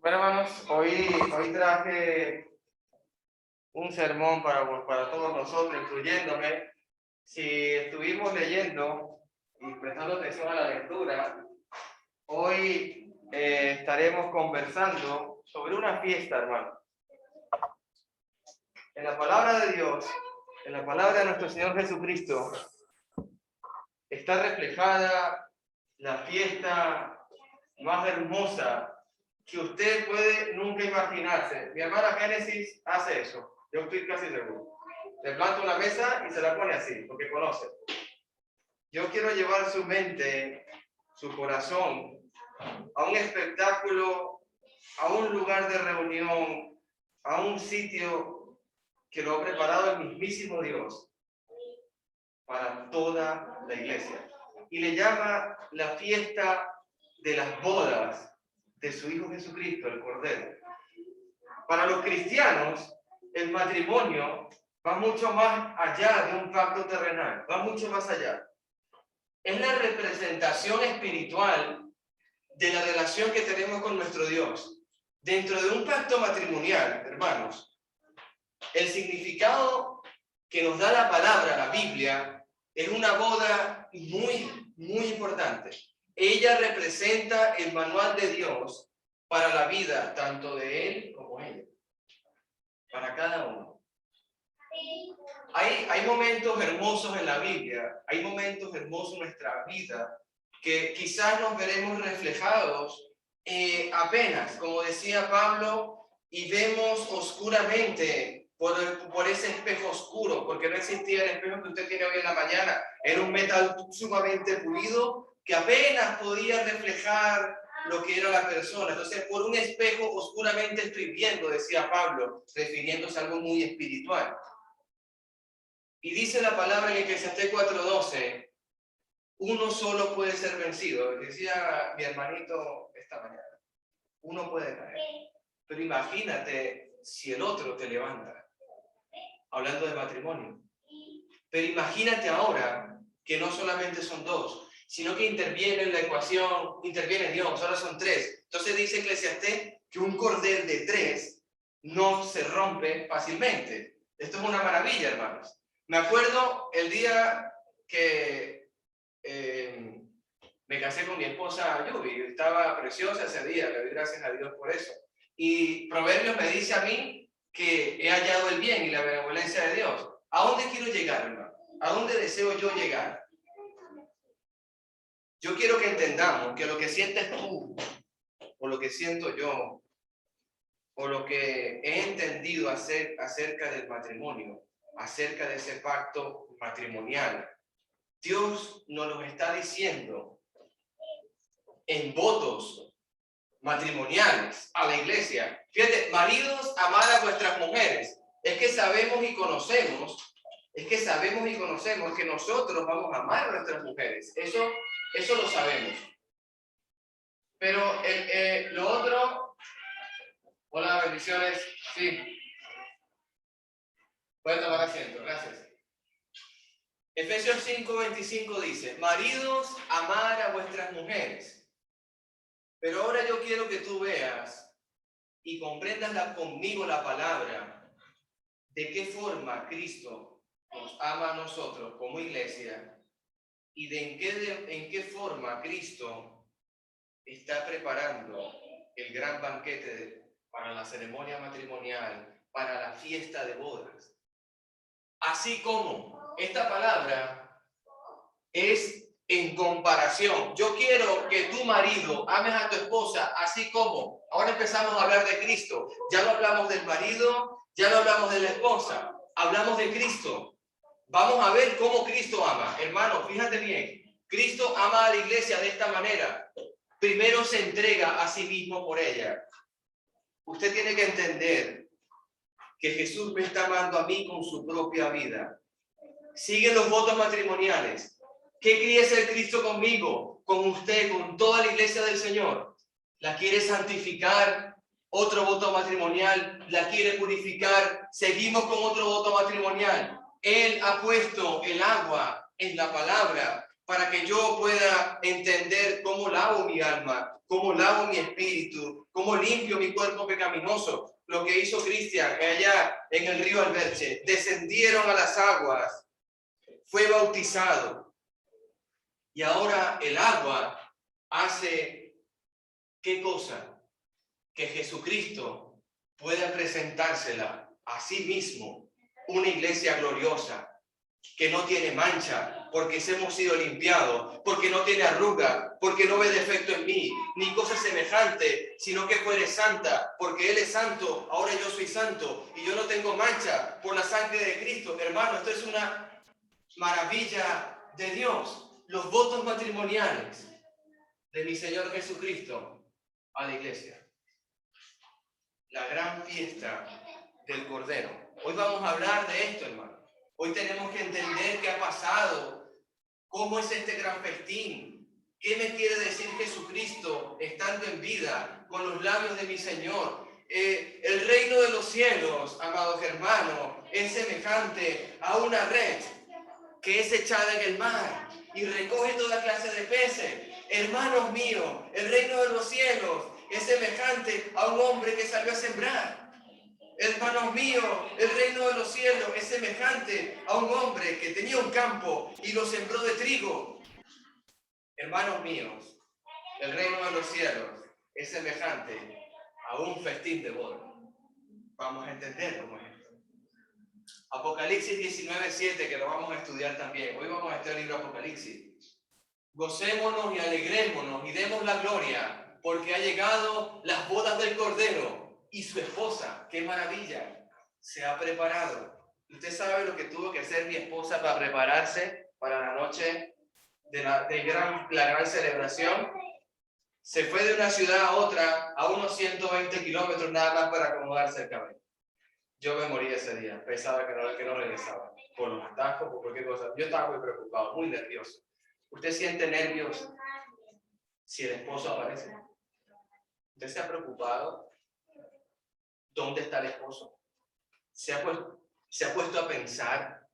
Bueno, hermanos, hoy traje un sermón para todos nosotros, incluyéndome. Si estuvimos leyendo y prestando atención a la lectura, hoy estaremos conversando sobre una fiesta, hermano. En la palabra de Dios, en la palabra de nuestro Señor Jesucristo, está reflejada la fiesta más hermosa que usted puede nunca imaginarse. Mi hermana Génesis hace eso, yo estoy casi seguro. Le planta una mesa y se la pone así, porque conoce. Yo quiero llevar su mente, su corazón, a un espectáculo, a un lugar de reunión, a un sitio que lo ha preparado el mismísimo Dios para toda la iglesia. Y le llama la fiesta de las bodas de su Hijo Jesucristo, el Cordero. Para los cristianos, el matrimonio va mucho más allá de un pacto terrenal, va mucho más allá. Es la representación espiritual de la relación que tenemos con nuestro Dios. Dentro de un pacto matrimonial, hermanos, el significado que nos da la palabra, la Biblia, es una boda muy importante. Ella representa el manual de Dios para la vida, tanto de él como ella, para cada uno. Hay momentos hermosos en la Biblia, hay momentos hermosos en nuestra vida que quizás nos veremos reflejados apenas, como decía Pablo, y vemos oscuramente por ese espejo oscuro, porque no existía el espejo que usted tiene hoy en la mañana, era un metal sumamente pulido que apenas podía reflejar lo que era la persona. Entonces, por un espejo oscuramente estoy viendo, decía Pablo, refiriéndose a algo muy espiritual. Y dice la palabra en Eclesiastés 4:12, uno solo puede ser vencido. Decía mi hermanito esta mañana, uno puede caer, pero imagínate si el otro te levanta, hablando de matrimonio. Pero imagínate ahora que no solamente son dos, sino que interviene en la ecuación, interviene Dios, ahora son tres. Entonces dice Eclesiastés que un cordel de tres no se rompe fácilmente. Esto es una maravilla, hermanos. Me acuerdo el día que me casé con mi esposa Yubi, estaba preciosa ese día, le doy gracias a Dios por eso. Y Proverbios me dice a mí que he hallado el bien y la benevolencia de Dios. ¿A dónde quiero llegar, hermano? ¿A dónde deseo yo llegar? Yo quiero que entendamos que lo que sientes tú, o lo que siento yo, o lo que he entendido acerca del matrimonio, acerca de ese pacto matrimonial, Dios nos lo está diciendo en votos matrimoniales a la iglesia. Fíjate, maridos, amad a vuestras mujeres. Es que sabemos y conocemos que nosotros vamos a amar a nuestras mujeres. Eso lo sabemos. Pero lo otro, hola, bendiciones, sí. Pueden tomar asiento, gracias. Efesios 5:25 dice, maridos, amad a vuestras mujeres. Pero ahora yo quiero que tú veas y comprendas conmigo la palabra, de qué forma Cristo nos ama a nosotros como iglesia y en qué forma Cristo está preparando el gran banquete para la ceremonia matrimonial, para la fiesta de bodas. Así como esta palabra es en comparación. Yo quiero que tu marido ames a tu esposa, así como ahora empezamos a hablar de Cristo. Ya no hablamos del marido, ya no hablamos de la esposa, hablamos de Cristo. Vamos a ver cómo Cristo ama. Hermano, fíjate bien, Cristo ama a la iglesia de esta manera. Primero se entrega a sí mismo por ella. Usted tiene que entender que Jesús me está amando a mí con su propia vida. Siguen los votos matrimoniales. ¿Qué quiere ser Cristo conmigo, con usted, con toda la iglesia del Señor? ¿La quiere santificar? Otro voto matrimonial. ¿La quiere purificar? Seguimos con otro voto matrimonial. Él ha puesto el agua en la palabra para que yo pueda entender cómo lavo mi alma, cómo lavo mi espíritu, cómo limpio mi cuerpo pecaminoso. Lo que hizo Cristian allá en el río Alberche, descendieron a las aguas, fue bautizado. Y ahora el agua hace, ¿qué cosa? Que Jesucristo pueda presentársela a sí mismo, una iglesia gloriosa, que no tiene mancha, porque hemos sido limpiados, porque no tiene arruga, porque no ve defecto en mí, ni cosa semejante, sino que fuere santa, porque Él es santo, ahora yo soy santo, y yo no tengo mancha por la sangre de Cristo. Hermano, esto es una maravilla de Dios. Los votos matrimoniales de mi Señor Jesucristo a la iglesia. La gran fiesta del Cordero. Hoy vamos a hablar de esto, hermano. Hoy tenemos que entender qué ha pasado, cómo es este gran festín, qué me quiere decir Jesucristo estando en vida con los labios de mi Señor. El reino de los cielos, amados hermanos, es semejante a una red que es echada en el mar y recoge toda clase de peces. Hermanos míos, el reino de los cielos es semejante a un hombre que salió a sembrar. Hermanos míos, el reino de los cielos es semejante a un hombre que tenía un campo y lo sembró de trigo. Hermanos míos, el reino de los cielos es semejante a un festín de boda. Vamos a entender cómo es esto. Apocalipsis 19:7, que lo vamos a estudiar también. Hoy vamos a estudiar el libro Apocalipsis. Gocémonos y alegrémonos y demos la gloria, porque ha llegado las bodas del Cordero. Y su esposa, qué maravilla, se ha preparado. ¿Usted sabe lo que tuvo que hacer mi esposa para prepararse para la noche de la gran celebración? Se fue de una ciudad a otra a unos 120 kilómetros nada más para acomodarse el cabello. Yo me morí ese día, pensaba que no regresaba, por los atascos, por cualquier cosa. Yo estaba muy preocupado, muy nervioso. ¿Usted siente nervios si el esposo aparece? ¿Usted se ha preocupado? ¿Dónde está el esposo? ¿Se ha puesto a pensar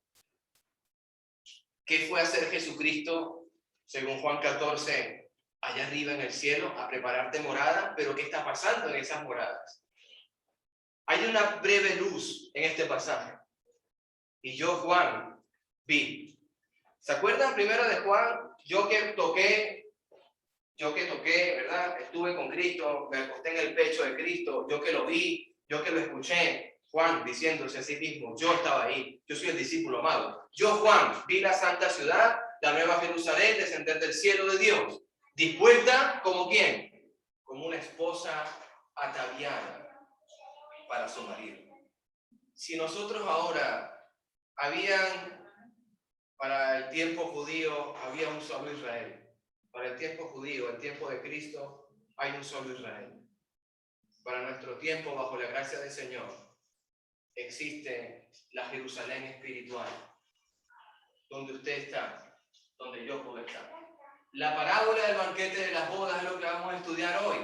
qué fue a hacer Jesucristo, según Juan 14, allá arriba en el cielo, a prepararte morada? Pero ¿qué está pasando en esas moradas? Hay una breve luz en este pasaje. Y yo, Juan, vi. ¿Se acuerdan primero de Juan? Yo que toqué, ¿verdad? Estuve con Cristo, me acosté en el pecho de Cristo, yo que lo vi, yo que lo escuché. Juan diciéndose a sí mismo, yo estaba ahí, yo soy el discípulo amado. Yo, Juan, vi la santa ciudad, la nueva Jerusalén, descender del cielo de Dios, dispuesta como ¿quién? Como una esposa ataviada para su marido. Si nosotros ahora para el tiempo judío, había un solo Israel. Para el tiempo judío, el tiempo de Cristo, hay un solo Israel. Para nuestro tiempo, bajo la gracia del Señor, existe la Jerusalén espiritual, donde usted está, donde yo puedo estar. La parábola del banquete de las bodas es lo que vamos a estudiar hoy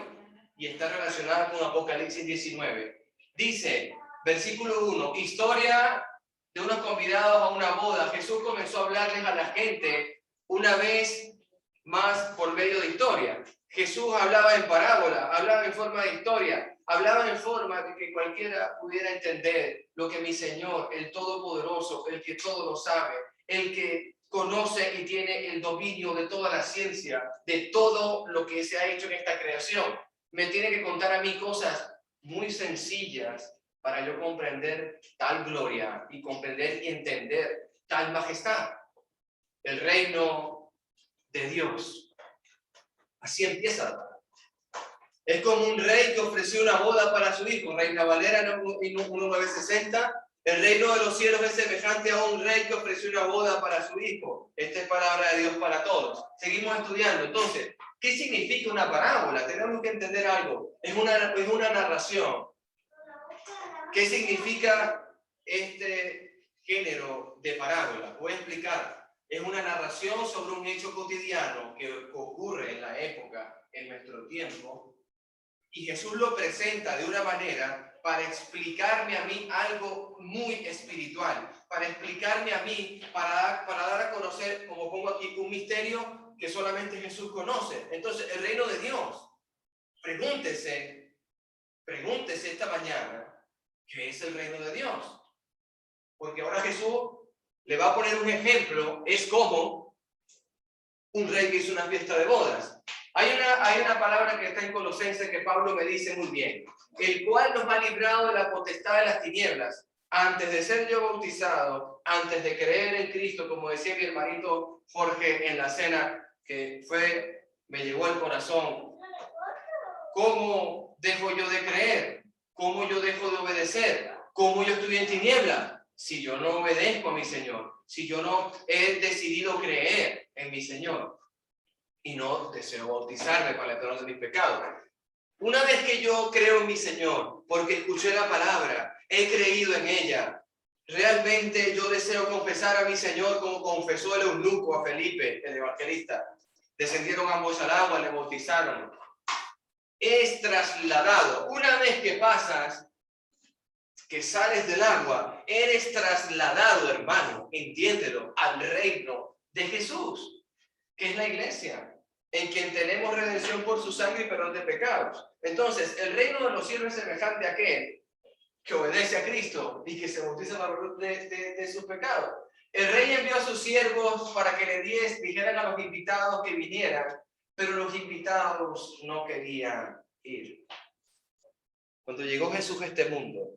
y está relacionada con Apocalipsis 19. Dice, versículo 1, historia de unos convidados a una boda. Jesús comenzó a hablarles a la gente una vez más por medio de historia. Jesús hablaba en parábola, hablaba en forma de historia, hablaba en forma de que cualquiera pudiera entender lo que mi Señor, el Todopoderoso, el que todo lo sabe, el que conoce y tiene el dominio de toda la ciencia, de todo lo que se ha hecho en esta creación, me tiene que contar a mí cosas muy sencillas para yo comprender tal gloria y comprender y entender tal majestad. El reino de Dios. Así empieza. Es como un rey que ofreció una boda para su hijo. Reina Valera 1960. El reino de los cielos es semejante a un rey que ofreció una boda para su hijo. Esta es palabra de Dios para todos. Seguimos estudiando. Entonces, ¿qué significa una parábola? Tenemos que entender algo. Es una narración. ¿Qué significa este género de parábola? Voy a explicar. Es una narración sobre un hecho cotidiano que ocurre en la época, en nuestro tiempo, Y Jesús lo presenta de una manera para explicarme a mí algo muy espiritual, para explicarme a mí, para dar a conocer, como pongo aquí, un misterio que solamente Jesús conoce. Entonces, el reino de Dios, pregúntese esta mañana, ¿qué es el reino de Dios? Porque ahora Jesús le va a poner un ejemplo, es como un rey que hizo una fiesta de bodas. Hay una palabra que está en Colosenses que Pablo me dice muy bien, el cual nos ha librado de la potestad de las tinieblas, antes de ser yo bautizado, antes de creer en Cristo, como decía mi hermanito Jorge en la cena, que me llegó al corazón. ¿Cómo dejo yo de creer? ¿Cómo yo dejo de obedecer? ¿Cómo yo estoy en tinieblas? Si yo no obedezco a mi Señor, si yo no he decidido creer en mi Señor y no deseo bautizarme para el perdón de mis pecados. Una vez que yo creo en mi Señor, porque escuché la palabra, he creído en ella, realmente yo deseo confesar a mi Señor como confesó el eunuco a Felipe, el evangelista. Descendieron ambos al agua, le bautizaron. Es trasladado. Una vez que pasas, que sales del agua, eres trasladado, hermano, entiéndelo, al reino de Jesús, que es la iglesia, en quien tenemos redención por su sangre y perdón de pecados. Entonces, el reino de los cielos es semejante a aquel que obedece a Cristo y que se bautiza para de sus pecados. El rey envió a sus siervos para que le dijeran a los invitados que vinieran, pero los invitados no querían ir. Cuando llegó Jesús a este mundo,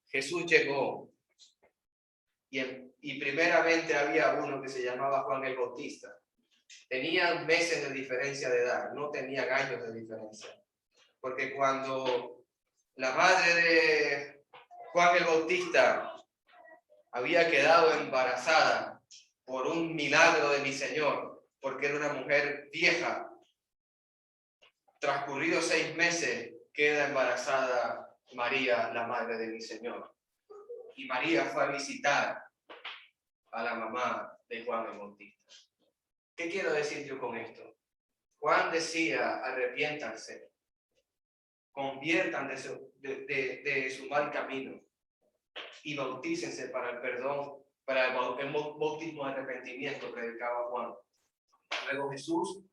Jesús llegó y primeramente había uno que se llamaba Juan el Bautista. Tenían meses de diferencia de edad, no tenían años de diferencia. Porque cuando la madre de Juan el Bautista había quedado embarazada por un milagro de mi Señor, porque era una mujer vieja, transcurridos 6 meses, queda embarazada María, la madre de mi Señor. Y María fue a visitar a la mamá de Juan el Bautista. ¿Qué quiero decir yo con esto? Juan decía, arrepiéntanse, conviertan de su mal camino y bautícense para el perdón, para el bautismo de arrepentimiento, predicaba Juan. Luego Jesús,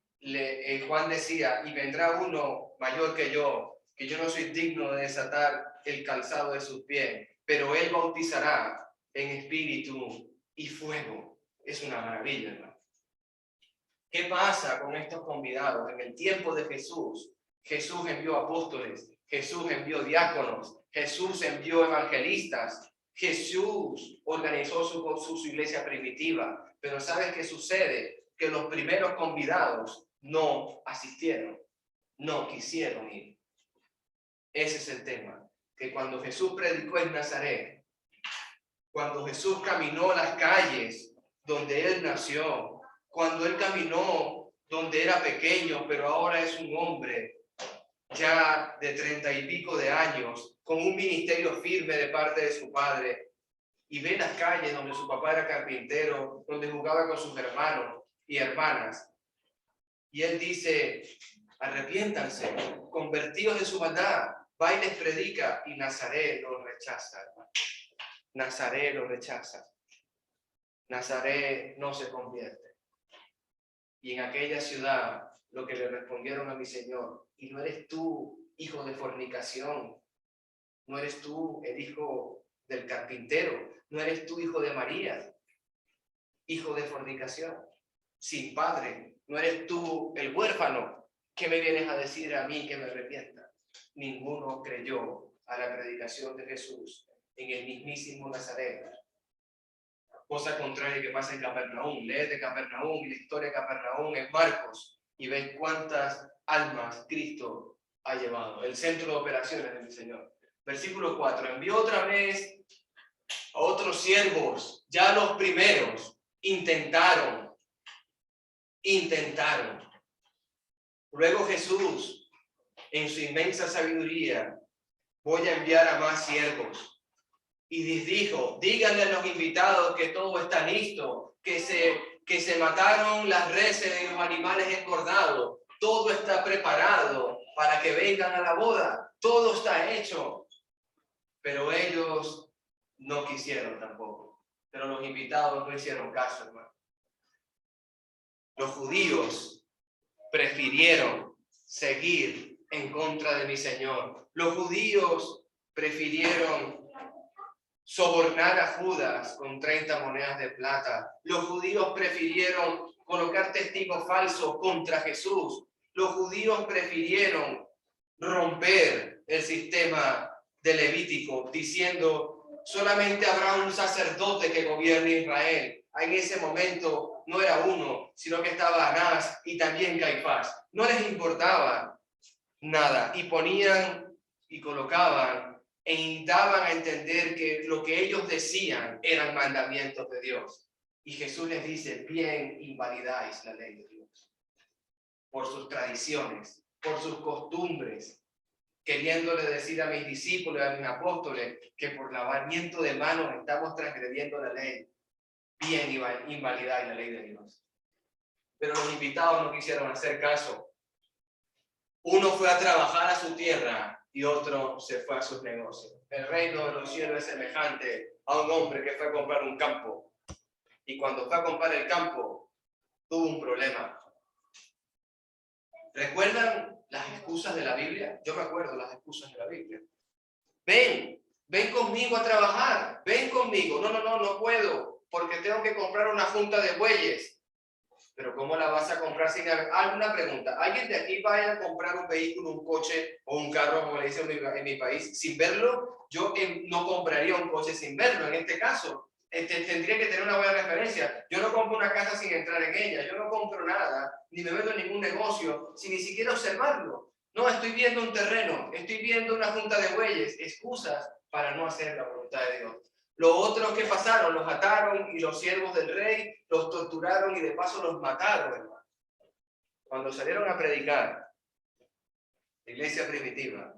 Juan decía, y vendrá uno mayor que yo no soy digno de desatar el calzado de sus pies, pero él bautizará en espíritu y fuego. Es una maravilla, hermano. ¿Qué pasa con estos convidados? En el tiempo de Jesús, Jesús envió apóstoles, Jesús envió diáconos, Jesús envió evangelistas, Jesús organizó su iglesia primitiva. Pero ¿sabes qué sucede? Que los primeros convidados no asistieron, no quisieron ir. Ese es el tema, que cuando Jesús predicó en Nazaret, cuando Jesús caminó las calles donde él nació, cuando él caminó donde era pequeño, pero ahora es un hombre ya de 30 y pico de años, con un ministerio firme de parte de su padre, y ve las calles donde su papá era carpintero, donde jugaba con sus hermanos y hermanas, y él dice, arrepiéntanse, convertidos de su maldad, va y les predica, y Nazaret los rechaza, hermano. Nazaret los rechaza. Nazaret no se convierte. Y en aquella ciudad, lo que le respondieron a mi Señor, y no eres tú, hijo de fornicación, no eres tú el hijo del carpintero, no eres tú, hijo de María, hijo de fornicación, sin padre, no eres tú el huérfano. ¿Qué me vienes a decir a mí que me arrepienta? Ninguno creyó a la predicación de Jesús en el mismísimo Nazaret. Cosa contraria que pasa en Capernaum. Lee de Capernaum y la historia de Capernaum en Marcos y ven cuántas almas Cristo ha llevado. El centro de operaciones del Señor. Versículo 4. Envió otra vez a otros siervos, ya los primeros intentaron. Luego Jesús, en su inmensa sabiduría, voy a enviar a más siervos. Y les dijo, díganle a los invitados que todo está listo, que se mataron las reses y los animales engordados. Todo está preparado para que que vengan a la boda. Todo está hecho. Pero ellos no quisieron tampoco. Pero los invitados no hicieron caso, hermano. Los judíos prefirieron seguir en contra de mi Señor. Los judíos prefirieron sobornar a Judas con 30 monedas de plata. Los judíos prefirieron colocar testigos falsos contra Jesús. Los judíos prefirieron romper el sistema de Levítico, diciendo solamente habrá un sacerdote que gobierne Israel. En ese momento no era uno, sino que estaba Anás y también Caifás. No les importaba nada y ponían y colocaban e daban a entender que lo que ellos decían eran mandamientos de Dios. Y Jesús les dice, bien invalidáis la ley de Dios por sus tradiciones, por sus costumbres, queriéndole decir a mis discípulos, a mis apóstoles, que por lavamiento de manos estamos transgrediendo la ley. Bien invalidáis la ley de Dios. Pero los invitados no quisieron hacer caso. Uno fue a trabajar a su tierra y otro se fue a sus negocios. El reino de los cielos es semejante a un hombre que fue a comprar un campo. Y cuando fue a comprar el campo, tuvo un problema. ¿Recuerdan las excusas de la Biblia? Yo me acuerdo las excusas de la Biblia. Ven conmigo a trabajar. Ven conmigo. No puedo, porque tengo que comprar una junta de bueyes. Pero ¿cómo la vas a comprar sin haber? Alguna pregunta. ¿Alguien de aquí vaya a comprar un vehículo, un coche o un carro, como le dicen en mi país, sin verlo? Yo no compraría un coche sin verlo. En este caso, tendría que tener una buena referencia. Yo no compro una casa sin entrar en ella. Yo no compro nada, ni me meto en ningún negocio, sin ni siquiera observarlo. No, estoy viendo un terreno, estoy viendo una junta de bueyes. Excusas para no hacer la voluntad de Dios. Los otros que pasaron, los ataron y los siervos del rey los torturaron y de paso los mataron, hermano. Cuando salieron a predicar, la iglesia primitiva,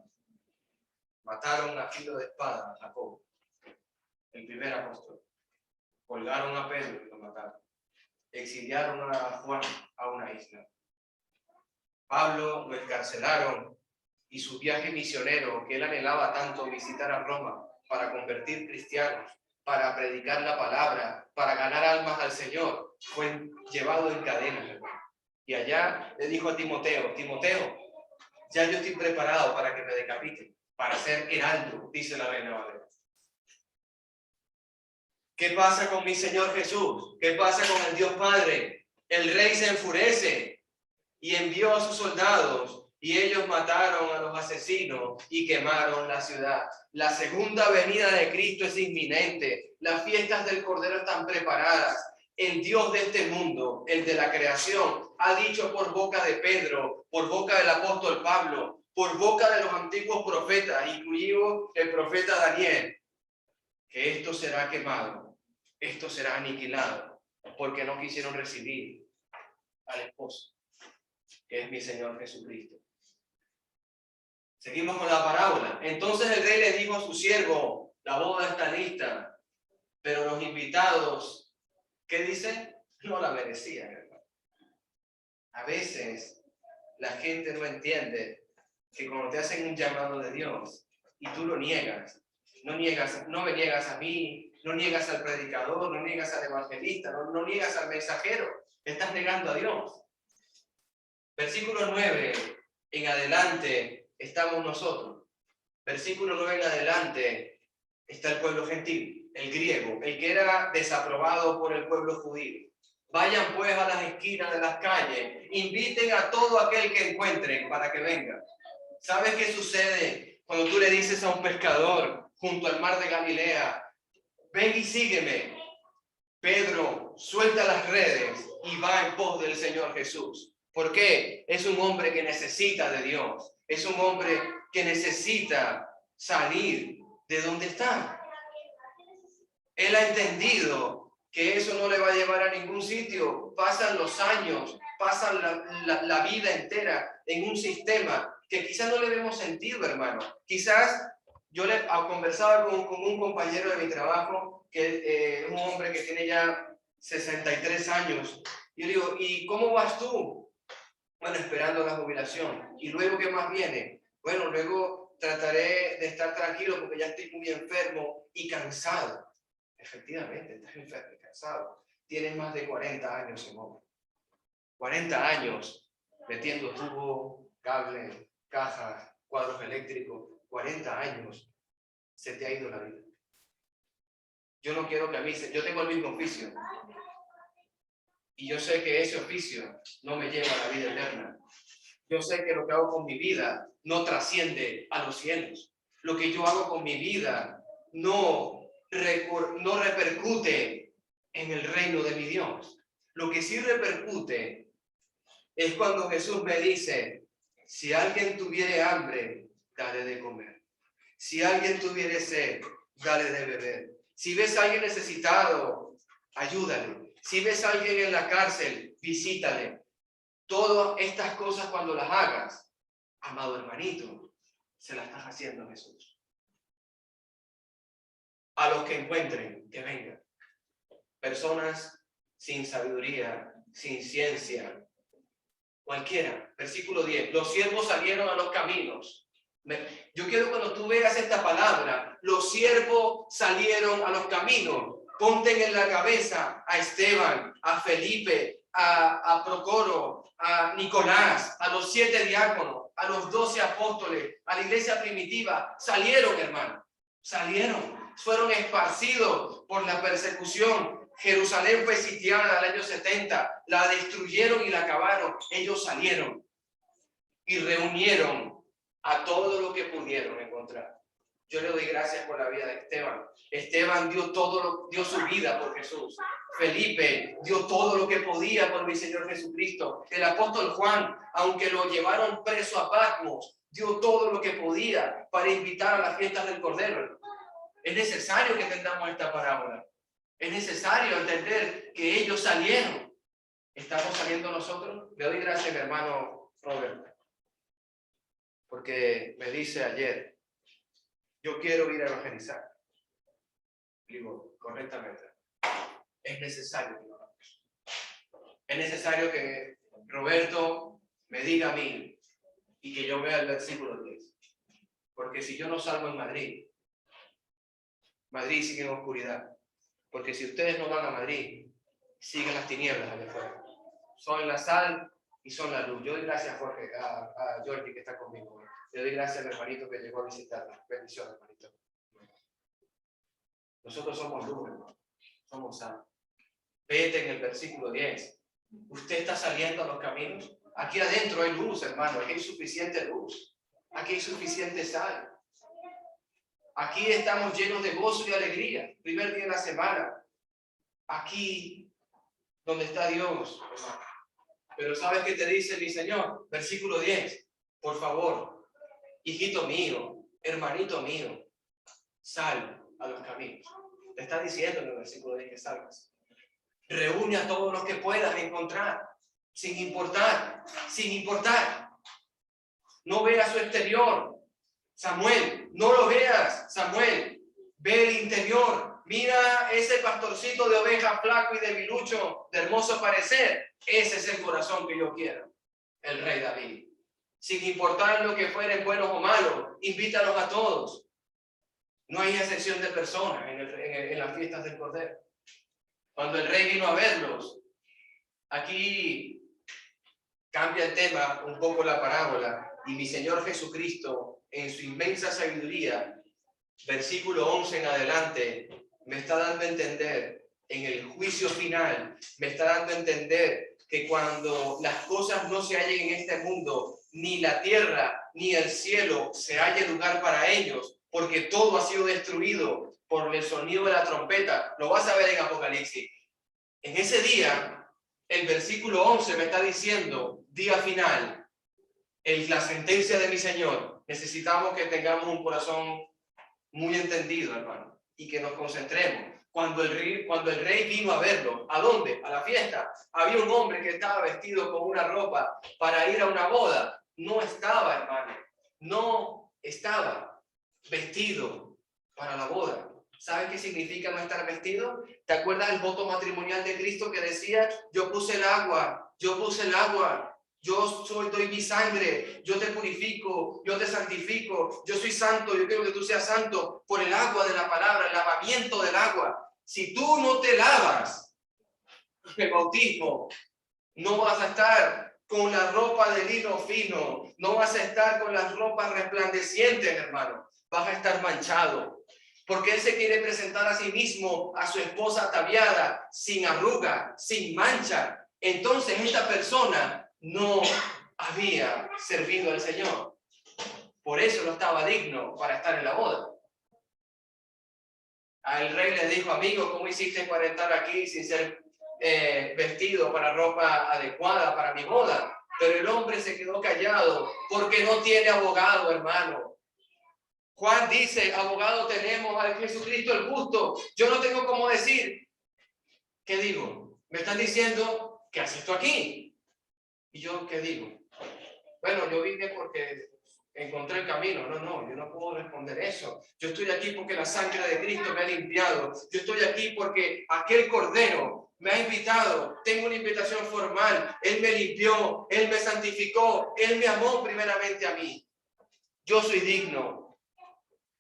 mataron a filo de espada a Jacob, el primer apóstol. Colgaron a Pedro y lo mataron. Exiliaron a Juan a una isla. Pablo lo encarcelaron y su viaje misionero, que él anhelaba tanto visitar a Roma, para convertir cristianos, para predicar la palabra, para ganar almas al Señor, fue llevado en cadenas, hermano. Y allá le dijo a Timoteo, ya yo estoy preparado para que me decapiten, para ser heraldo, dice la Reina Valera. ¿Qué pasa con mi Señor Jesús? ¿Qué pasa con el Dios Padre? El rey se enfurece y envió a sus soldados y ellos mataron a los asesinos y quemaron la ciudad. La segunda venida de Cristo es inminente. Las fiestas del Cordero están preparadas. El Dios de este mundo, el de la creación, ha dicho por boca de Pedro, por boca del apóstol Pablo, por boca de los antiguos profetas, incluido el profeta Daniel, que esto será quemado, esto será aniquilado, porque no quisieron recibir al esposo, que es mi Señor Jesucristo. Seguimos con la parábola. Entonces el rey le dijo a su siervo, la boda está lista, pero los invitados, ¿qué dicen? No la merecían, hermano. A veces la gente no entiende que cuando te hacen un llamado de Dios y tú lo niegas, no me niegas a mí, no niegas al predicador, no niegas al evangelista, no niegas al mensajero, estás negando a Dios. Versículo 9 en adelante estamos nosotros. Versículo 9 en adelante está el pueblo gentil, el griego, el que era desaprobado por el pueblo judío. Vayan pues a las esquinas de las calles, inviten a todo aquel que encuentren para que venga. ¿Sabes qué sucede cuando tú le dices a un pescador junto al mar de Galilea, ven y sígueme? Pedro suelta las redes y va en pos del Señor Jesús. ¿Por qué? Es un hombre que necesita de Dios. Es un hombre que necesita salir de donde está. Él ha entendido que eso no le va a llevar a ningún sitio. Pasan los años, pasan la vida entera en un sistema que quizás no le vemos sentido, hermano. Quizás yo le conversaba con un compañero de mi trabajo, que es un hombre que tiene ya 63 años. Y yo digo, ¿y cómo vas tú? Bueno, esperando la jubilación. ¿Y luego qué más viene? Bueno, luego trataré de estar tranquilo porque ya estoy muy enfermo y cansado. Efectivamente, estás enfermo y cansado. Tienes más de 40 años, Simón. 40 años metiendo tubo, cable, cajas, cuadros eléctricos. 40 años. Se te ha ido la vida. Yo no quiero que a mí yo tengo el mismo oficio. Y yo sé que ese oficio no me lleva a la vida eterna. Yo sé que lo que hago con mi vida no trasciende a los cielos. Lo que yo hago con mi vida no repercute en el reino de mi Dios. Lo que sí repercute es cuando Jesús me dice, si alguien tuviere hambre, dale de comer. Si alguien tuviere sed, dale de beber. Si ves a alguien necesitado, ayúdale. Si ves a alguien en la cárcel, visítale. Todas estas cosas cuando las hagas, amado hermanito, se las estás haciendo a Jesús. A los que encuentren, que vengan. Personas sin sabiduría, sin ciencia, cualquiera. Versículo 10. Los siervos salieron a los caminos. Yo quiero cuando tú veas esta palabra, los siervos salieron a los caminos. Ponten en la cabeza a Esteban, a Felipe, a Procoro, a Nicolás, a los 7 diáconos, a los 12 apóstoles, a la iglesia primitiva. Salieron, hermano, salieron. Fueron esparcidos por la persecución. Jerusalén fue sitiada el año 70. La destruyeron y la acabaron. Ellos salieron y reunieron a todo lo que pudieron encontrar. Yo le doy gracias por la vida de Esteban. Esteban dio su vida por Jesús. Felipe dio todo lo que podía por mi Señor Jesucristo. El apóstol Juan, aunque lo llevaron preso a Patmos, dio todo lo que podía para invitar a las fiestas del Cordero. Es necesario que entendamos esta parábola. Es necesario entender que ellos salieron. ¿Estamos saliendo nosotros? Le doy gracias, mi hermano Robert, porque me dice ayer, yo quiero ir a evangelizar. Digo, correctamente. Es necesario que lo hagamos. Es necesario que Roberto me diga a mí y que yo vea el versículo 10. Porque si yo no salgo en Madrid, Madrid sigue en oscuridad. Porque si ustedes no van a Madrid, siguen las tinieblas allá afuera. Son la sal y son la luz. Yo doy gracias a Jorge, a Jorge que está conmigo. Le doy gracias al hermanito que llegó a visitarnos. Bendiciones, hermanito. Nosotros somos luz, hermano. Somos sal. Vete en el versículo 10. ¿Usted está saliendo a los caminos? Aquí adentro hay luz, hermano. Aquí hay suficiente luz. Aquí hay suficiente sal. Aquí estamos llenos de gozo y alegría. Primer día de la semana. Aquí donde está Dios, hermano. Pero ¿sabes qué te dice mi Señor? Versículo 10. Por favor, hijito mío, hermanito mío, sal a los caminos. Te está diciendo en el versículo 10 que salgas. Reúne a todos los que puedas encontrar, sin importar, sin importar. No veas su exterior, Samuel. No lo veas, Samuel. Ve el interior. Mira ese pastorcito de oveja flaco y debilucho, de hermoso parecer. Ese es el corazón que yo quiero, el rey David. Sin importar lo que fueren buenos o malos, invítalos a todos. No hay excepción de personas en las fiestas del Cordero. Cuando el rey vino a verlos, aquí cambia el tema un poco la parábola, y mi Señor Jesucristo, en su inmensa sabiduría, versículo 11 en adelante, me está dando a entender, en el juicio final, me está dando a entender que cuando las cosas no se hallen en este mundo, ni la tierra ni el cielo se halle lugar para ellos, porque todo ha sido destruido por el sonido de la trompeta. Lo vas a ver en Apocalipsis. En ese día, el versículo 11 me está diciendo, día final, la sentencia de mi Señor. Necesitamos que tengamos un corazón muy entendido, hermano, y que nos concentremos. Cuando el rey vino a verlo, ¿a dónde? A la fiesta. Había un hombre que estaba vestido con una ropa para ir a una boda. No estaba, hermano, no estaba vestido para la boda. ¿Sabes qué significa no estar vestido? ¿Te acuerdas del voto matrimonial de Cristo que decía, yo puse el agua doy mi sangre, yo te purifico, yo te santifico, yo soy santo, yo quiero que tú seas santo por el agua de la palabra, el lavamiento del agua. Si tú no te lavas el bautismo, no vas a estar con la ropa de lino fino, no vas a estar con las ropas resplandecientes, hermano, vas a estar manchado. Porque él se quiere presentar a sí mismo, a su esposa ataviada, sin arruga, sin mancha. Entonces esta persona no había servido al Señor. Por eso no estaba digno para estar en la boda. Al rey le dijo, amigo, ¿cómo hiciste para estar aquí sin ser vestido para ropa adecuada para mi boda? Pero el hombre se quedó callado porque no tiene abogado, hermano. Juan dice, abogado tenemos a Jesucristo el justo. Yo no tengo cómo decir, ¿qué digo? Me están diciendo, ¿qué haces tú aquí? ¿Y yo qué digo? Bueno, yo vine porque encontré el camino. No, yo no puedo responder eso. Yo estoy aquí porque la sangre de Cristo me ha limpiado. Yo estoy aquí porque aquel cordero me ha invitado. Tengo una invitación formal. Él me limpió, Él me santificó, Él me amó primeramente a mí. Yo soy digno.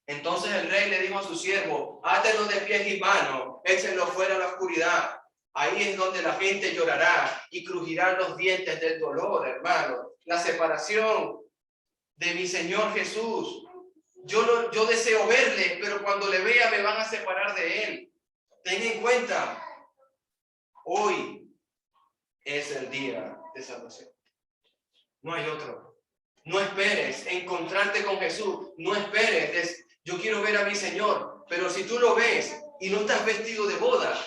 Entonces el rey le dijo a su siervo, átenlo de pies y manos, échenlo fuera a la oscuridad. Ahí es donde la gente llorará y crujirán los dientes del dolor, hermano. La separación de mi Señor Jesús. Yo deseo verle, pero cuando le vea me van a separar de él. Ten en cuenta, hoy es el día de salvación. No hay otro. No esperes encontrarte con Jesús. No esperes. Yo quiero ver a mi Señor. Pero si tú lo ves y no estás vestido de boda,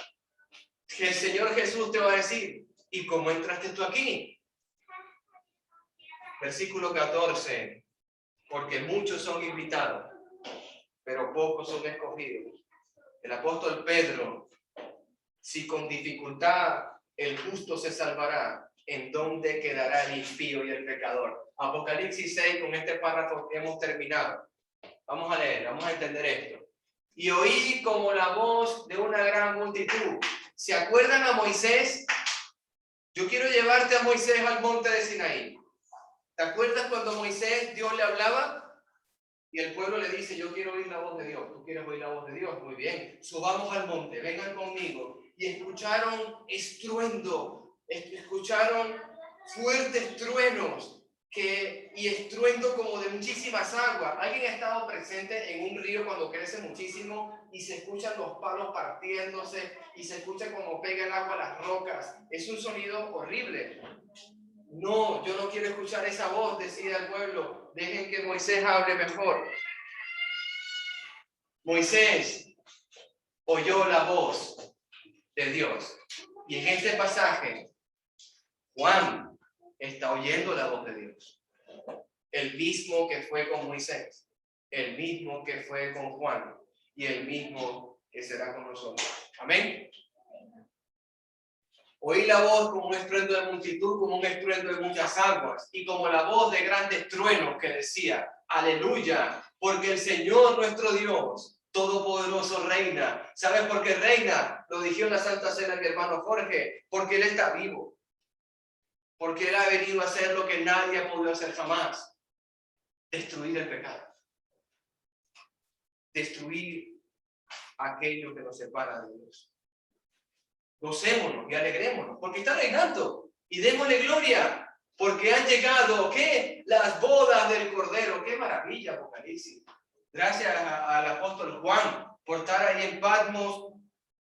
el Señor Jesús te va a decir, ¿y cómo entraste tú aquí? Versículo 14. Porque muchos son invitados, pero pocos son escogidos. El apóstol Pedro, si con dificultad el justo se salvará, ¿en dónde quedará el impío y el pecador? Apocalipsis 6, con este párrafo hemos terminado. Vamos a leer, vamos a entender esto. Y oí como la voz de una gran multitud. ¿Se acuerdan a Moisés? Yo quiero llevarte a Moisés al monte de Sinaí. ¿Te acuerdas cuando Moisés, Dios le hablaba? Y el pueblo le dice, yo quiero oír la voz de Dios. ¿Tú quieres oír la voz de Dios? Muy bien. Subamos al monte, vengan conmigo. Y escucharon estruendo, escucharon fuertes truenos y estruendo como de muchísimas aguas. ¿Alguien ha estado presente en un río cuando crece muchísimo y se escuchan los palos partiéndose y se escucha como pega el agua a las rocas? Es un sonido horrible. No, yo no quiero escuchar esa voz, decía el pueblo. Dejen que Moisés hable mejor. Moisés oyó la voz de Dios. Y en este pasaje, Juan está oyendo la voz de Dios. El mismo que fue con Moisés, el mismo que fue con Juan y el mismo que será con nosotros. Amén. Oí la voz como un estruendo de multitud, como un estruendo de muchas aguas, y como la voz de grandes truenos que decía, aleluya, porque el Señor nuestro Dios, todopoderoso reina. ¿Sabes por qué reina? Lo dijo en la Santa Cena mi hermano Jorge, porque Él está vivo. Porque Él ha venido a hacer lo que nadie ha podido hacer jamás. Destruir el pecado. Destruir aquello que nos separa de Dios. Gocémonos y alegrémonos, porque está reinando. Y démosle gloria, porque han llegado, ¿qué? Las bodas del Cordero. ¡Qué maravilla, Apocalipsis! Gracias al apóstol Juan por estar ahí en Patmos,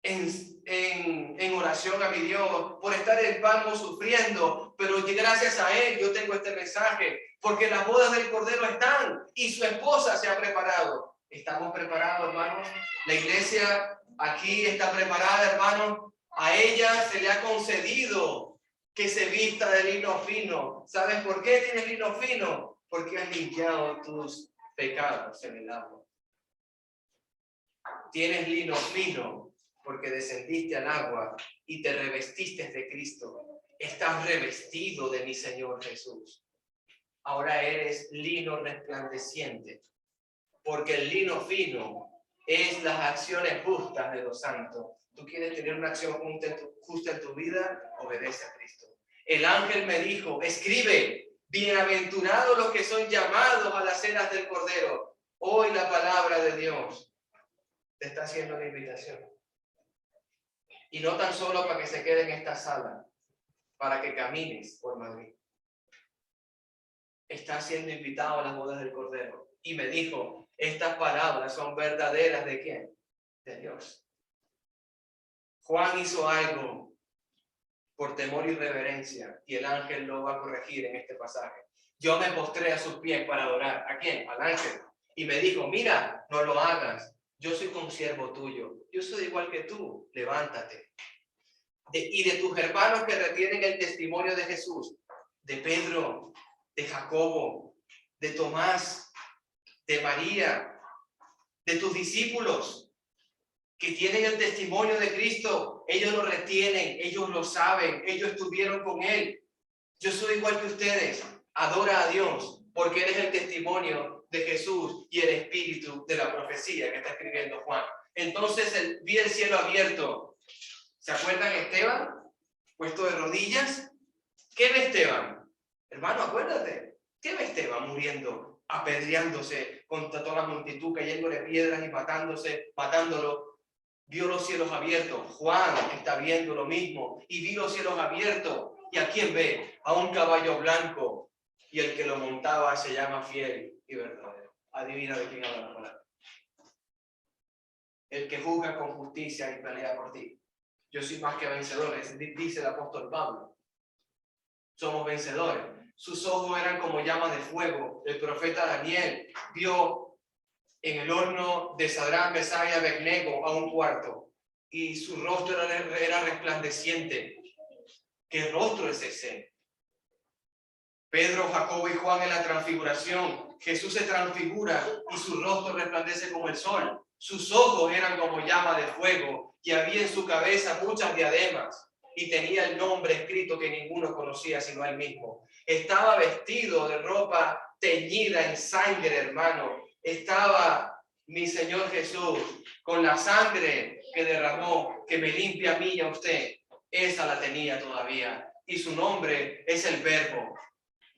en oración a mi Dios, por estar en Patmos sufriendo. Pero gracias a él yo tengo este mensaje, porque las bodas del Cordero están y su esposa se ha preparado. ¿Estamos preparados, hermanos? La iglesia aquí está preparada, hermanos. A ella se le ha concedido que se vista de lino fino. ¿Sabes por qué tienes lino fino? Porque has limpiado tus pecados en el agua. Tienes lino fino porque descendiste al agua y te revestiste de Cristo. Estás revestido de mi Señor Jesús. Ahora eres lino resplandeciente, porque el lino fino es las acciones justas de los santos. Tú quieres tener una acción justa en tu vida, obedece a Cristo. El ángel me dijo, escribe, bienaventurados los que son llamados a las cenas del Cordero. Hoy la palabra de Dios te está haciendo una invitación. Y no tan solo para que se quede en esta sala, para que camines por Madrid. Está siendo invitado a las bodas del Cordero. Y me dijo, estas palabras son verdaderas ¿de quién? De Dios. Juan hizo algo por temor y reverencia, y el ángel lo va a corregir en este pasaje. Yo me postré a sus pies para adorar. ¿A quién? Al ángel. Y me dijo, mira, no lo hagas. Yo soy consiervo tuyo. Yo soy igual que tú. Levántate. Y de tus hermanos que retienen el testimonio de Jesús, de Pedro, de Jacobo, de Tomás, de María, de tus discípulos que tienen el testimonio de Cristo, ellos lo retienen, ellos lo saben, ellos estuvieron con Él. Yo soy igual que ustedes. Adora a Dios porque eres el testimonio de Jesús y el espíritu de la profecía que está escribiendo Juan. Entonces vi el cielo abierto. ¿Se acuerdan Esteban? Puesto de rodillas. ¿Qué ve Esteban? Hermano, acuérdate. ¿Qué ve Esteban muriendo, apedreándose contra toda la multitud, cayéndole piedras y matándolo? Vio los cielos abiertos. Juan está viendo lo mismo y vi los cielos abiertos. ¿Y a quién ve? A un caballo blanco, y el que lo montaba se llama Fiel y Verdadero. Adivina de quién habla la palabra. El que juzga con justicia y pelea por ti. Yo soy más que vencedores, dice el apóstol Pablo. Somos vencedores. Sus ojos eran como llamas de fuego. El profeta Daniel vio en el horno de Sadrach, Mesach y Abednego a un cuarto, y su rostro era resplandeciente. ¿Qué rostro es ese? Pedro, Jacobo y Juan en la transfiguración. Jesús se transfigura y su rostro resplandece como el sol. Sus ojos eran como llama de fuego y había en su cabeza muchas diademas y tenía el nombre escrito que ninguno conocía sino él mismo. Estaba vestido de ropa teñida en sangre, hermano. Estaba mi Señor Jesús con la sangre que derramó, que me limpia a mí y a usted. Esa la tenía todavía. Y su nombre es el Verbo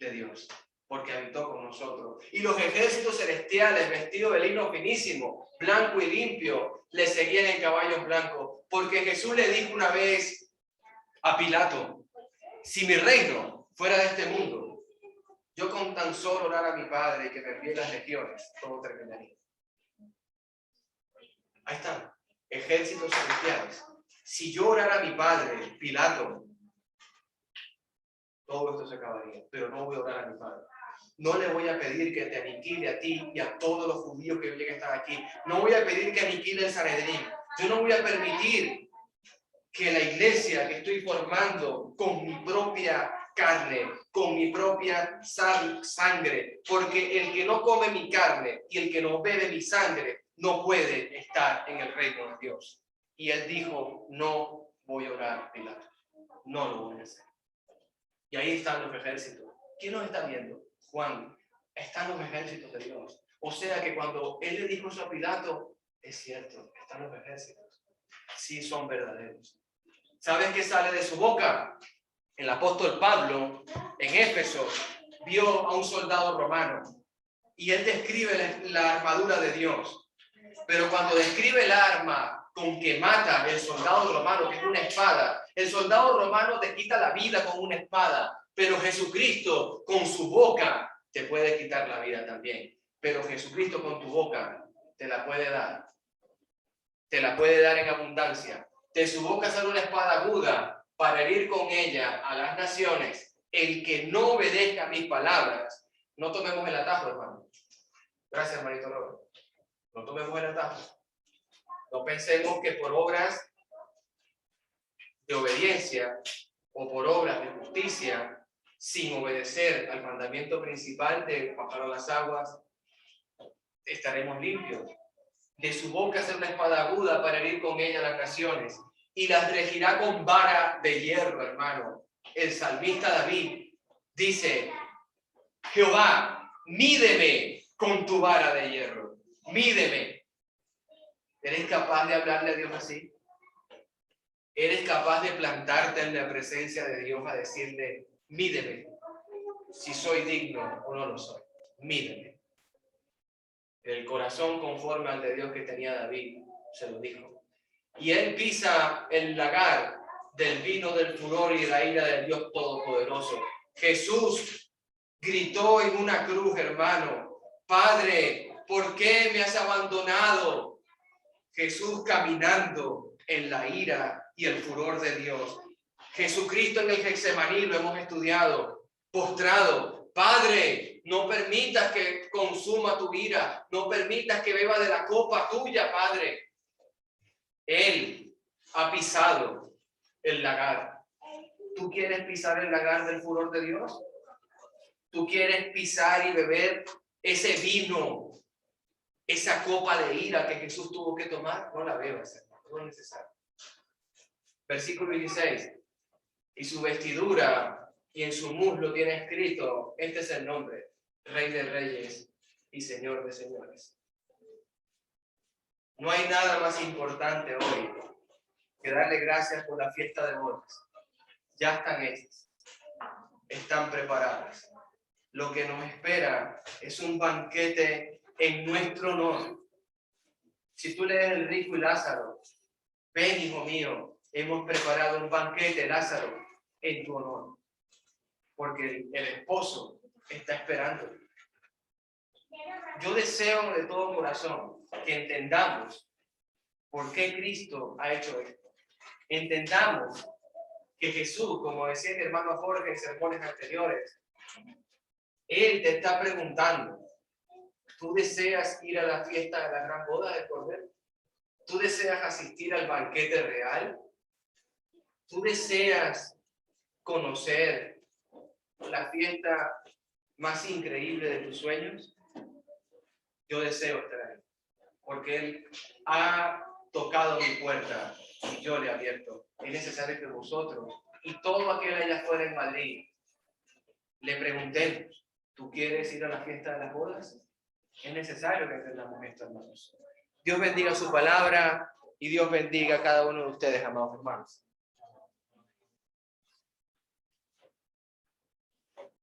de Dios, porque habitó con nosotros. Y los ejércitos celestiales, vestidos de lino finísimo, blanco y limpio, le seguían en caballos blancos. Porque Jesús le dijo una vez a Pilato, si mi reino fuera de este mundo, yo con tan solo orar a mi Padre y que me envíe las legiones, todo terminaría. Ahí están, ejércitos celestiales. Si yo orara a mi Padre, Pilato, todo esto se acabaría, pero no voy a orar a mi Padre. No le voy a pedir que te aniquile a ti y a todos los judíos que hoy están aquí. No voy a pedir que aniquile el Sanedrín. Yo no voy a permitir que la iglesia que estoy formando con mi propia carne, con mi propia sangre, porque el que no come mi carne y el que no bebe mi sangre no puede estar en el reino de Dios. Y él dijo, no voy a orar, Pilato. No lo voy a hacer. Y ahí están los ejércitos. ¿Quién nos está viendo? Juan. Están los ejércitos de Dios. O sea que cuando él le dijo eso a Pilato, es cierto, están los ejércitos. Sí son verdaderos. ¿Sabes qué sale de su boca? El apóstol Pablo, en Éfeso, vio a un soldado romano y él describe la armadura de Dios. Pero cuando describe el arma con que mata el soldado romano, que es una espada, el soldado romano te quita la vida con una espada, pero Jesucristo con su boca te puede quitar la vida también. Pero Jesucristo con tu boca te la puede dar. Te la puede dar en abundancia. De su boca sale una espada aguda para herir con ella a las naciones. El que no obedezca mis palabras, no tomemos el atajo, hermano. Gracias, hermanito Robert. No tomemos el atajo. No pensemos que por obras de obediencia o por obras de justicia, sin obedecer al mandamiento principal de bajar a las aguas, estaremos limpios. De su boca será una espada aguda para herir con ella a las naciones y las regirá con vara de hierro, hermano. El salmista David dice, Jehová, mídeme con tu vara de hierro. Mídeme. ¿Eres capaz de hablarle a Dios así? Eres capaz de plantarte en la presencia de Dios a decirle, mídeme si soy digno o no lo soy. Mídeme. El corazón conforme al de Dios que tenía David, se lo dijo. Y él pisa el lagar del vino del furor y de la ira del Dios Todopoderoso. Jesús gritó en una cruz, hermano, Padre, ¿por qué me has abandonado? Jesús caminando en la ira y el furor de Dios. Jesucristo en el Getsemaní, lo hemos estudiado, postrado. Padre, no permitas que consuma tu ira, no permitas que beba de la copa tuya, Padre. Él ha pisado el lagar. ¿Tú quieres pisar el lagar del furor de Dios? ¿Tú quieres pisar y beber ese vino, esa copa de ira que Jesús tuvo que tomar? No la bebas, hermano, no es necesario. Versículo 16. Y su vestidura y en su muslo tiene escrito, este es el nombre, Rey de Reyes y Señor de Señores. No hay nada más importante hoy que darle gracias por la fiesta de bodas. Ya están hechas, están preparadas. Lo que nos espera es un banquete en nuestro honor. Si tú lees El rico y Lázaro, ven, hijo mío, hemos preparado un banquete, Lázaro, en tu honor. Porque el esposo está esperando. Yo deseo de todo corazón que entendamos por qué Cristo ha hecho esto. Entendamos que Jesús, como decía mi hermano Jorge en sermones anteriores, Él te está preguntando, ¿tú deseas ir a la fiesta de la gran boda del Cordero? ¿Tú deseas asistir al banquete real? ¿Tú deseas conocer la fiesta más increíble de tus sueños? Yo deseo estar ahí, porque Él ha tocado mi puerta y yo le he abierto. Es necesario que vosotros y todo aquel allá afuera en Madrid le preguntemos, ¿tú quieres ir a la fiesta de las bodas? Es necesario que entendamos esto, hermanos. Dios bendiga su palabra y Dios bendiga a cada uno de ustedes, amados hermanos.